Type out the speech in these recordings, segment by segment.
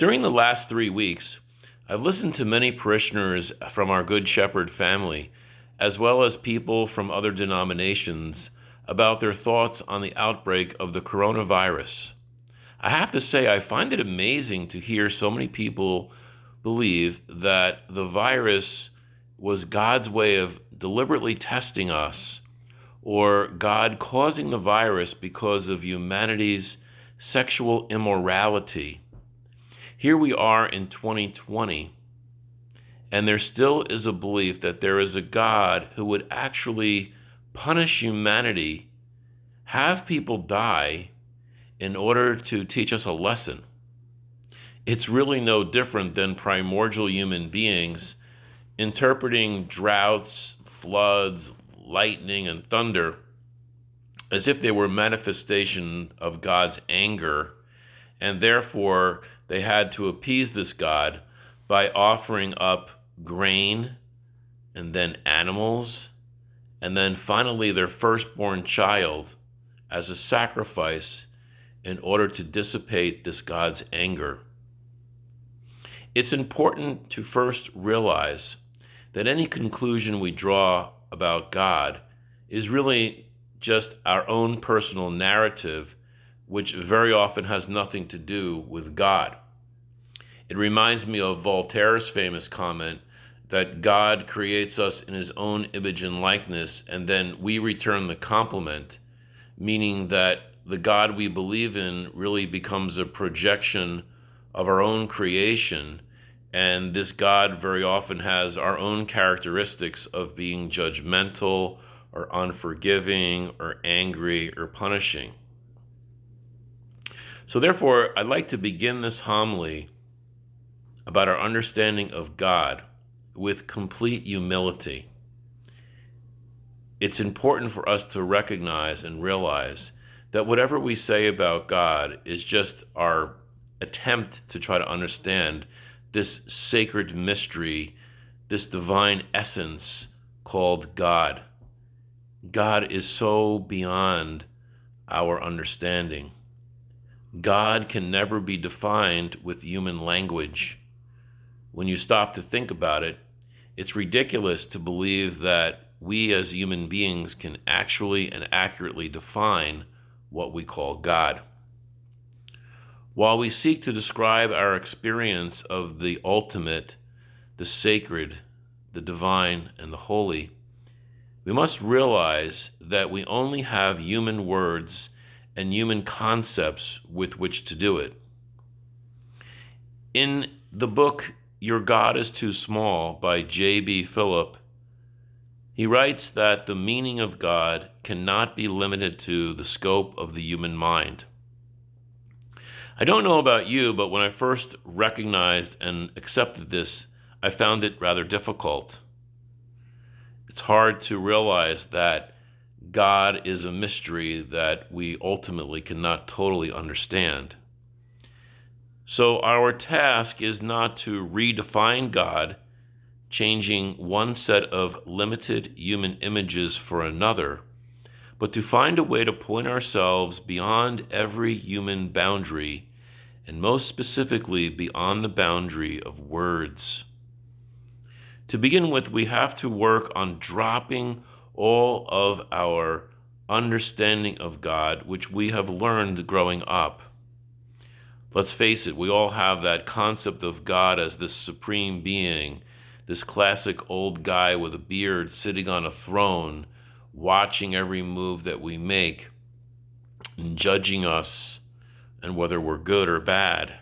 During the last 3 weeks, I've listened to many parishioners from our Good Shepherd family, as well as people from other denominations, about their thoughts on the outbreak of the coronavirus. I have to say, I find it amazing to hear so many people believe that the virus was God's way of deliberately testing us, or God causing the virus because of humanity's sexual immorality. Here we are in 2020, and there still is a belief that there is a God who would actually punish humanity, have people die in order to teach us a lesson. It's really no different than primordial human beings interpreting droughts, floods, lightning, and thunder as if they were manifestation of God's anger, and therefore they had to appease this God by offering up grain, and then animals, and then finally their firstborn child as a sacrifice in order to dissipate this God's anger. It's important to first realize that any conclusion we draw about God is really just our own personal narrative, which very often has nothing to do with God. It reminds me of Voltaire's famous comment that God creates us in his own image and likeness, and then we return the compliment, meaning that the God we believe in really becomes a projection of our own creation, and this God very often has our own characteristics of being judgmental or unforgiving or angry or punishing. So therefore, I'd like to begin this homily about our understanding of God with complete humility. It's important for us to recognize and realize that whatever we say about God is just our attempt to try to understand this sacred mystery, this divine essence called God. God is so beyond our understanding. God can never be defined with human language. When you stop to think about it, it's ridiculous to believe that we as human beings can actually and accurately define what we call God. While we seek to describe our experience of the ultimate, the sacred, the divine, and the holy, we must realize that we only have human words and human concepts with which to do it. In the book Your God is Too Small by J.B. Phillip, he writes that the meaning of God cannot be limited to the scope of the human mind. I don't know about you, but when I first recognized and accepted this, I found it rather difficult. It's hard to realize that God is a mystery that we ultimately cannot totally understand. So our task is not to redefine God, changing one set of limited human images for another, but to find a way to point ourselves beyond every human boundary, and most specifically beyond the boundary of words. To begin with, we have to work on dropping all of our understanding of God, which we have learned growing up. Let's face it, we all have that concept of God as this supreme being, this classic old guy with a beard sitting on a throne, watching every move that we make and judging us and whether we're good or bad.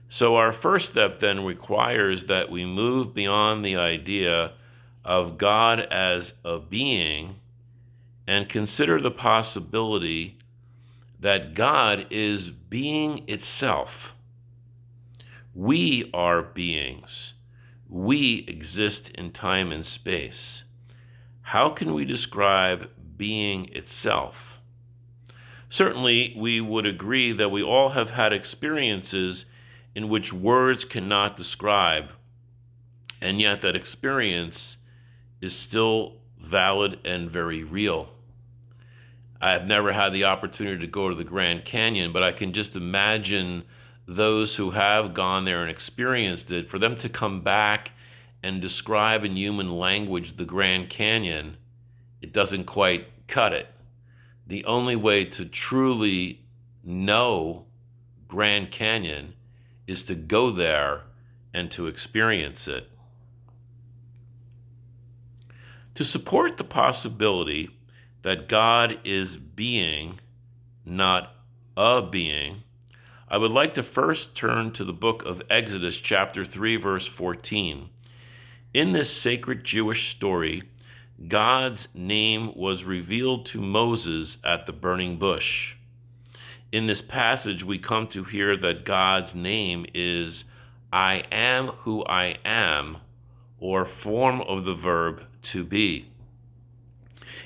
So our first step then requires that we move beyond the idea of God as a being and consider the possibility that God is being itself. We are beings. We exist in time and space. How can we describe being itself? Certainly, we would agree that we all have had experiences in which words cannot describe, and yet that experience is still valid and very real. I have never had the opportunity to go to the Grand Canyon, but I can just imagine those who have gone there and experienced it, for them to come back and describe in human language the Grand Canyon, it doesn't quite cut it. The only way to truly know Grand Canyon is to go there and to experience it. To support the possibility that God is being, not a being, I would like to first turn to the book of Exodus, chapter 3, verse 14. In this sacred Jewish story, God's name was revealed to Moses at the burning bush. In this passage, we come to hear that God's name is I am who I am, or form of the verb to be.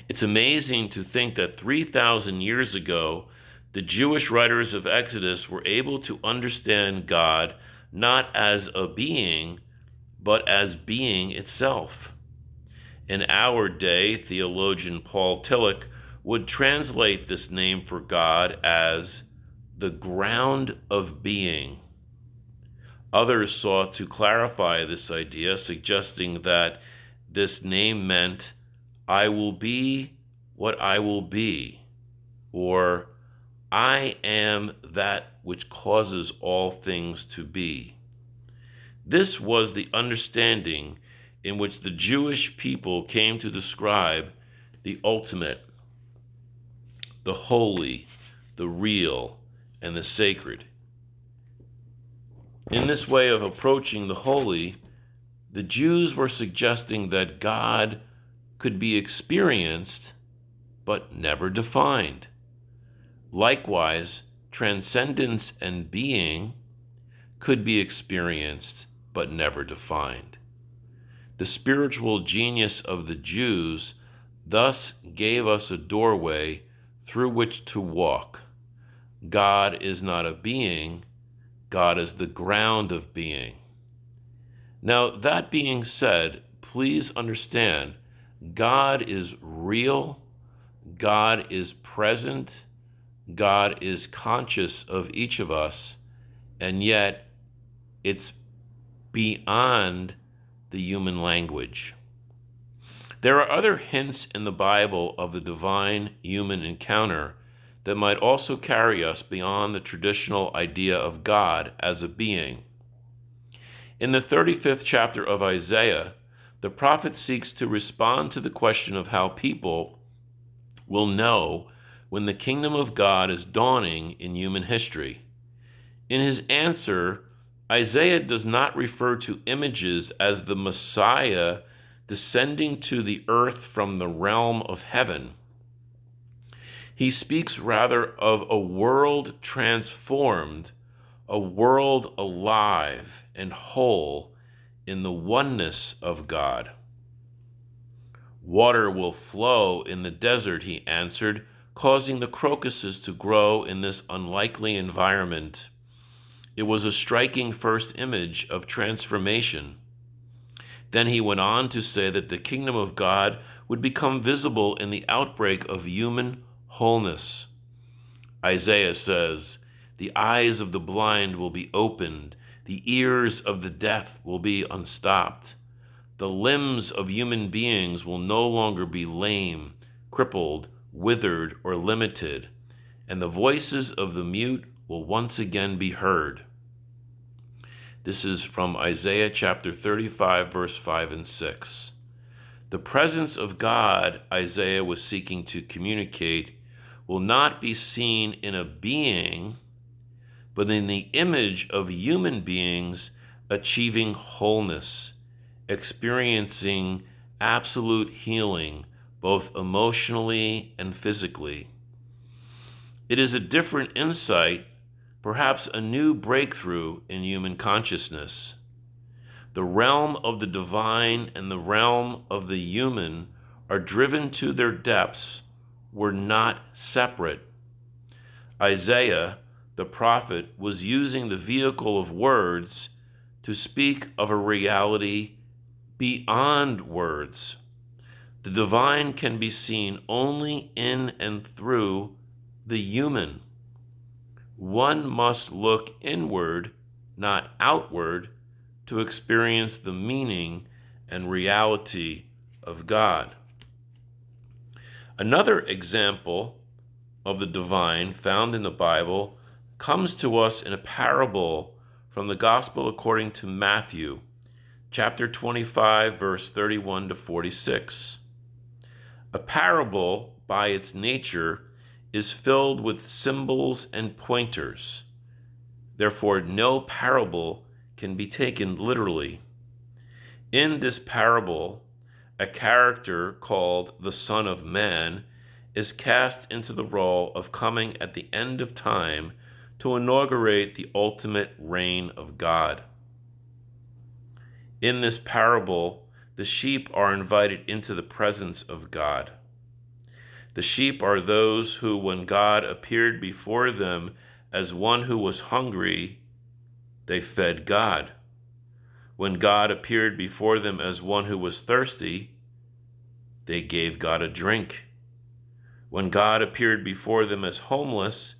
It's amazing to think that 3,000 years ago, the Jewish writers of Exodus were able to understand God not as a being, but as being itself. In our day, theologian Paul Tillich would translate this name for God as the ground of being. Others sought to clarify this idea, suggesting that this name meant, I will be what I will be, or I am that which causes all things to be. This was the understanding in which the Jewish people came to describe the ultimate, the holy, the real, and the sacred. In this way of approaching the holy, the Jews were suggesting that God could be experienced but never defined. Likewise, transcendence and being could be experienced but never defined. The spiritual genius of the Jews thus gave us a doorway through which to walk. God is not a being, God is the ground of being. Now, that being said, please understand, God is real, God is present, God is conscious of each of us, and yet it's beyond the human language. There are other hints in the Bible of the divine-human encounter that might also carry us beyond the traditional idea of God as a being. In the 35th chapter of Isaiah, the prophet seeks to respond to the question of how people will know when the kingdom of God is dawning in human history. In his answer, Isaiah does not refer to images as the Messiah descending to the earth from the realm of heaven. He speaks rather of a world transformed, a world alive and whole in the oneness of God. Water will flow in the desert, he answered, causing the crocuses to grow in this unlikely environment. It was a striking first image of transformation. Then he went on to say that the kingdom of God would become visible in the outbreak of human wholeness. Isaiah says, the eyes of the blind will be opened, the ears of the deaf will be unstopped. The limbs of human beings will no longer be lame, crippled, withered, or limited, and the voices of the mute will once again be heard. This is from Isaiah chapter 35, verse 5 and 6. The presence of God Isaiah was seeking to communicate will not be seen in a being, but in the image of human beings achieving wholeness, experiencing absolute healing, both emotionally and physically. It is a different insight, perhaps a new breakthrough in human consciousness. The realm of the divine and the realm of the human are driven to their depths, were not separate. Isaiah, the prophet, was using the vehicle of words to speak of a reality beyond words. The divine can be seen only in and through the human. one must look inward, not outward, to experience the meaning and reality of God. Another example of the divine found in the Bible comes to us in a parable from the Gospel according to Matthew, chapter 25, verse 31 to 46. A parable, by its nature, is filled with symbols and pointers. Therefore, no parable can be taken literally. In this parable, a character called the Son of Man is cast into the role of coming at the end of time to inaugurate the ultimate reign of God. In this parable, the sheep are invited into the presence of God. The sheep are those who, when God appeared before them as one who was hungry, they fed God. When God appeared before them as one who was thirsty, they gave God a drink. When God appeared before them as homeless,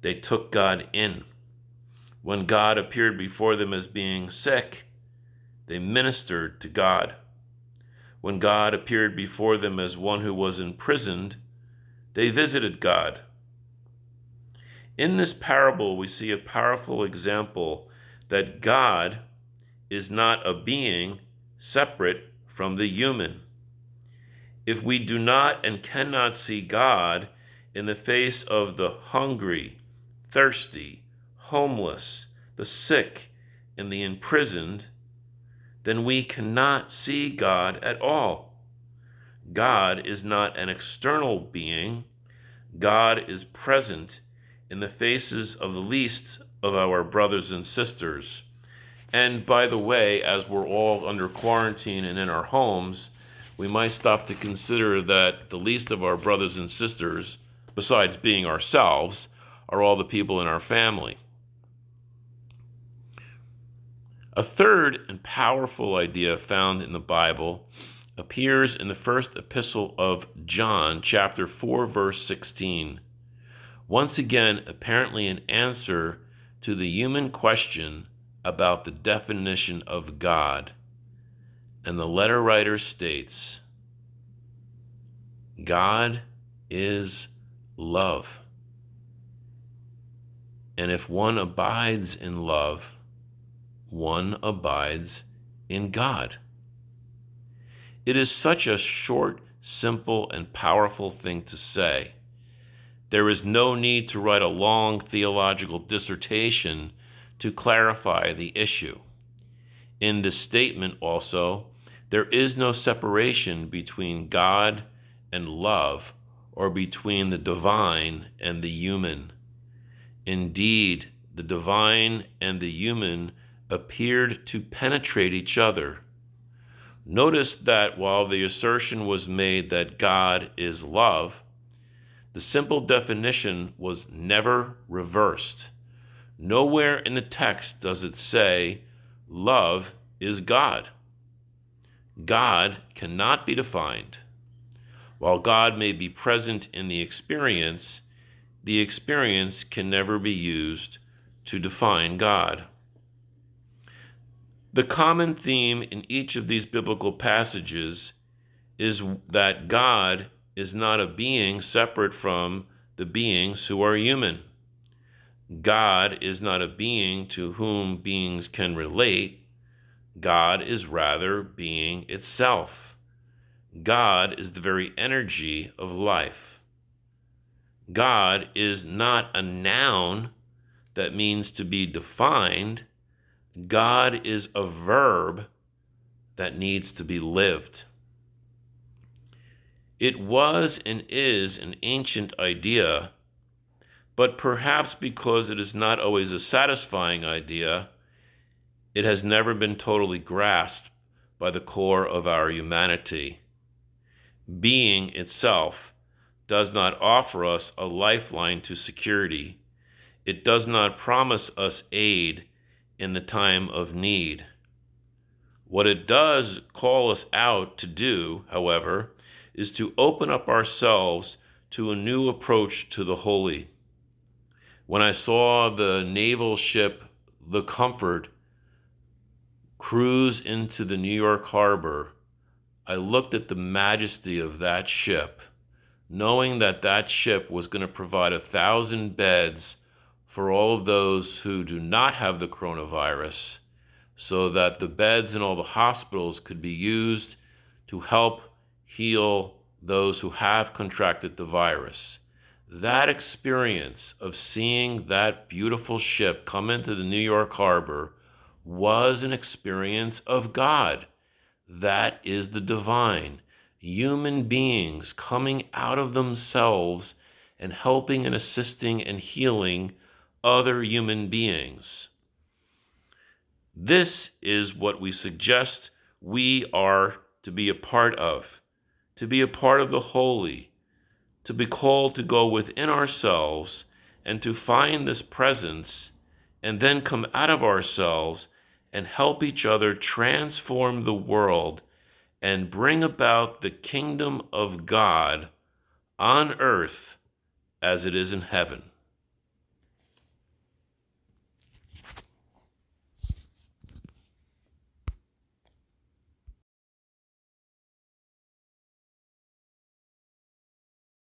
they took God in. When God appeared before them as being sick, they ministered to God. When God appeared before them as one who was imprisoned, they visited God. In this parable, we see a powerful example that God is not a being separate from the human. If we do not and cannot see God in the face of the hungry, thirsty, homeless, the sick, and the imprisoned, then we cannot see God at all. God is not an external being. God is present in the faces of the least of our brothers and sisters. And by the way, as we're all under quarantine and in our homes, we might stop to consider that the least of our brothers and sisters, besides being ourselves, are all the people in our family. A third and powerful idea found in the Bible appears in the first epistle of John, chapter 4, verse 16. Once again, apparently an answer to the human question about the definition of God. And the letter writer states, God is love. And if one abides in love, one abides in God. It is such a short, simple, and powerful thing to say. There is no need to write a long theological dissertation to clarify the issue. In this statement also, there is no separation between God and love, or between the divine and the human. Indeed, the divine and the human appeared to penetrate each other. Notice that while the assertion was made that God is love, the simple definition was never reversed. Nowhere in the text does it say, love is God. God cannot be defined. While God may be present in the experience can never be used to define God. The common theme in each of these biblical passages is that God is not a being separate from the beings who are human. God is not a being to whom beings can relate. God is rather being itself. God is the very energy of life. God is not a noun that means to be defined. God is a verb that needs to be lived. It was and is an ancient idea, but perhaps because it is not always a satisfying idea, it has never been totally grasped by the core of our humanity. Being itself does not offer us a lifeline to security. It does not promise us aid in the time of need. What it does call us out to do, however, is to open up ourselves to a new approach to the holy. When I saw the naval ship, the Comfort, cruise into the New York harbor, I looked at the majesty of that ship, knowing that that ship was going to provide 1,000 beds for all of those who do not have the coronavirus, so that the beds in all the hospitals could be used to help heal those who have contracted the virus. That experience of seeing that beautiful ship come into the New York harbor was an experience of God. That is the divine. Human beings coming out of themselves and helping and assisting and healing other human beings. This is what we suggest we are to be a part of the holy, to be called to go within ourselves and to find this presence and then come out of ourselves and help each other transform the world and bring about the kingdom of God on earth as it is in heaven.